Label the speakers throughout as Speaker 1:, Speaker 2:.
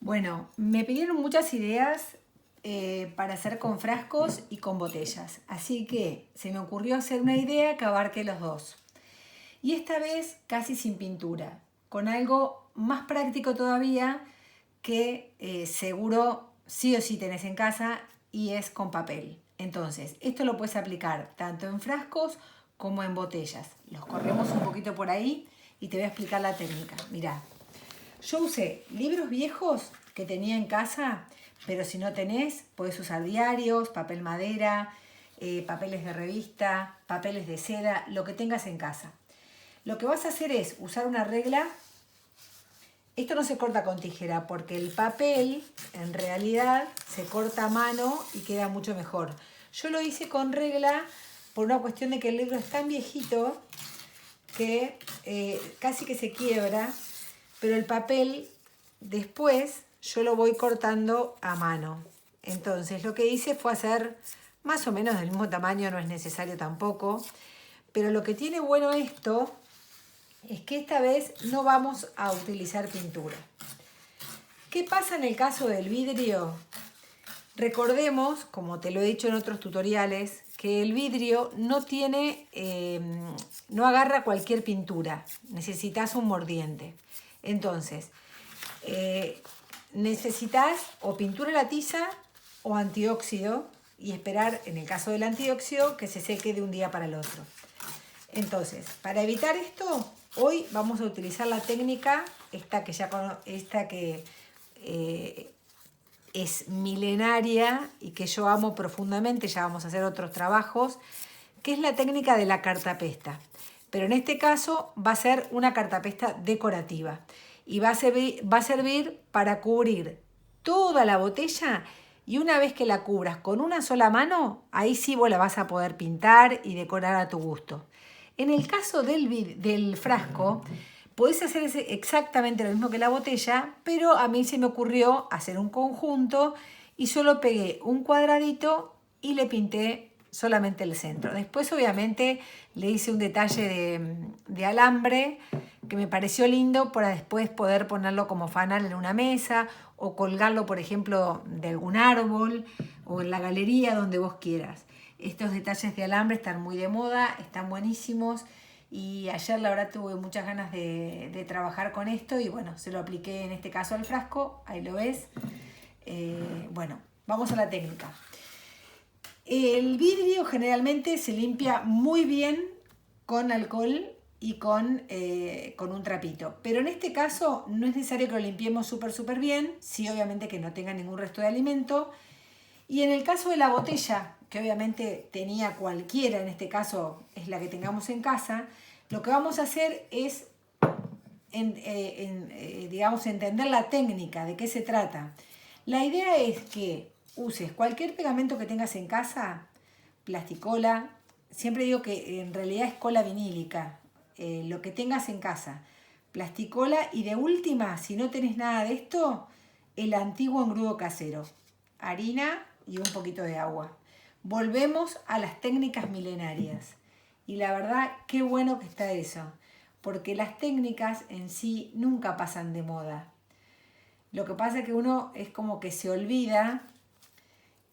Speaker 1: Bueno, me pidieron muchas ideas para hacer con frascos y con botellas, así que se me ocurrió hacer una idea que abarque los dos. Y esta vez casi sin pintura, con algo más práctico todavía que seguro sí o sí tenés en casa y es con papel. Entonces, esto lo puedes aplicar tanto en frascos como en botellas. Los corremos un poquito por ahí y te voy a explicar la técnica. Mirá. Yo usé libros viejos que tenía en casa, pero si no tenés, podés usar diarios, papel madera, papeles de revista, papeles de seda, lo que tengas en casa. Lo que vas a hacer es usar una regla. Esto no se corta con tijera porque el papel en realidad se corta a mano y queda mucho mejor. Yo lo hice con regla por una cuestión de que el libro es tan viejito que casi que se quiebra, pero el papel después yo lo voy cortando a mano. Entonces lo que hice fue hacer más o menos del mismo tamaño, no es necesario tampoco, pero lo que tiene bueno esto es que esta vez no vamos a utilizar pintura. ¿Qué pasa en el caso del vidrio? Recordemos, como te lo he dicho en otros tutoriales, que el vidrio no tiene, no agarra cualquier pintura. Necesitas un mordiente. Entonces, necesitas o pintura a la tiza o antióxido y esperar, en el caso del antióxido, que se seque de un día para el otro. Entonces, para evitar esto, hoy vamos a utilizar la técnica, esta que es milenaria y que yo amo profundamente, ya vamos a hacer otros trabajos, que es la técnica de la cartapesta. Pero en este caso va a ser una cartapesta decorativa y va a servir para cubrir toda la botella, y una vez que la cubras con una sola mano, ahí sí vos la vas a poder pintar y decorar a tu gusto. En el caso del frasco, podés hacer exactamente lo mismo que la botella, pero a mí se me ocurrió hacer un conjunto y solo pegué un cuadradito y le pinté solamente el centro. Después obviamente le hice un detalle de alambre que me pareció lindo para después poder ponerlo como fanal en una mesa o colgarlo, por ejemplo, de algún árbol o en la galería, donde vos quieras. Estos detalles de alambre están muy de moda, están buenísimos. Y ayer la verdad tuve muchas ganas de trabajar con esto y bueno, se lo apliqué en este caso al frasco, ahí lo ves. Bueno, vamos a la técnica. El vidrio generalmente se limpia muy bien con alcohol y con un trapito, pero en este caso no es necesario que lo limpiemos súper bien, sí, obviamente que no tenga ningún resto de alimento. Y en el caso de la botella, que obviamente tenía cualquiera, en este caso es la que tengamos en casa, lo que vamos a hacer es, digamos, entender la técnica, de qué se trata. La idea es que uses cualquier pegamento que tengas en casa, plasticola, siempre digo que en realidad es cola vinílica, lo que tengas en casa, plasticola, y de última, si no tenés nada de esto, el antiguo engrudo casero, harina y un poquito de agua. Volvemos a las técnicas milenarias. Y la verdad, qué bueno que está eso, porque las técnicas en sí nunca pasan de moda. Lo que pasa es que uno es como que se olvida,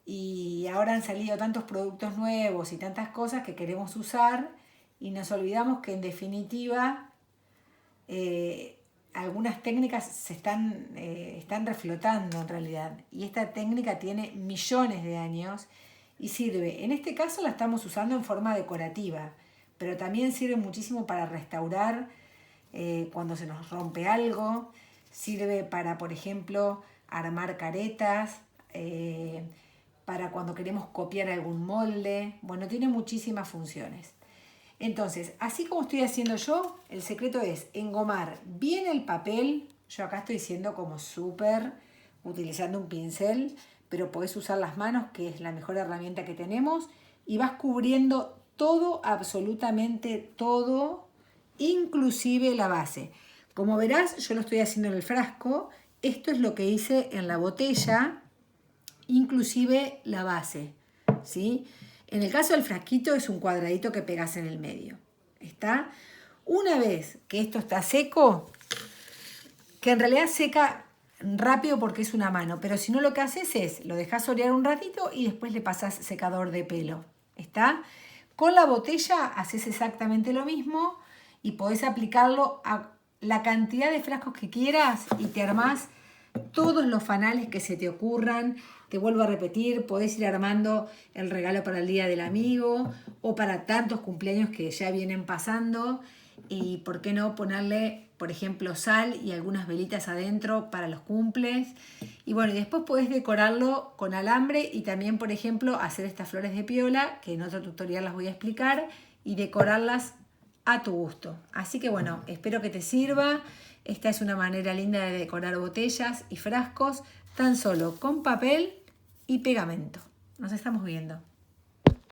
Speaker 1: y ahora han salido tantos productos nuevos y tantas cosas que queremos usar y nos olvidamos que en definitiva algunas técnicas están reflotando en realidad, y esta técnica tiene millones de años y sirve, en este caso la estamos usando en forma decorativa, pero también sirve muchísimo para restaurar cuando se nos rompe algo, sirve para, por ejemplo, armar caretas, para cuando queremos copiar algún molde. Bueno, tiene muchísimas funciones. Entonces, así como estoy haciendo yo, el secreto es engomar bien el papel. Yo acá estoy siendo como súper utilizando un pincel, pero podés usar las manos, que es la mejor herramienta que tenemos, y vas cubriendo todo, absolutamente todo, inclusive la base. Como verás, yo lo estoy haciendo en el frasco. Esto es lo que hice en la botella, inclusive la base, ¿sí? En el caso del frasquito es un cuadradito que pegas en el medio. ¿Está? Una vez que esto está seco, que en realidad seca rápido porque es una mano, pero si no, lo que haces es, lo dejas orear un ratito y después le pasas secador de pelo. ¿Está? Con la botella haces exactamente lo mismo y podés aplicarlo a la cantidad de frascos que quieras y te armás todos los fanales que se te ocurran. Te vuelvo a repetir, podés ir armando el regalo para el día del amigo o para tantos cumpleaños que ya vienen pasando. Y por qué no ponerle, por ejemplo, sal y algunas velitas adentro para los cumples. Y bueno, y después podés decorarlo con alambre y también, por ejemplo, hacer estas flores de piola, que en otro tutorial las voy a explicar, y decorarlas a tu gusto. Así que bueno, espero que te sirva. Esta es una manera linda de decorar botellas y frascos tan solo con papel y pegamento. Nos estamos viendo.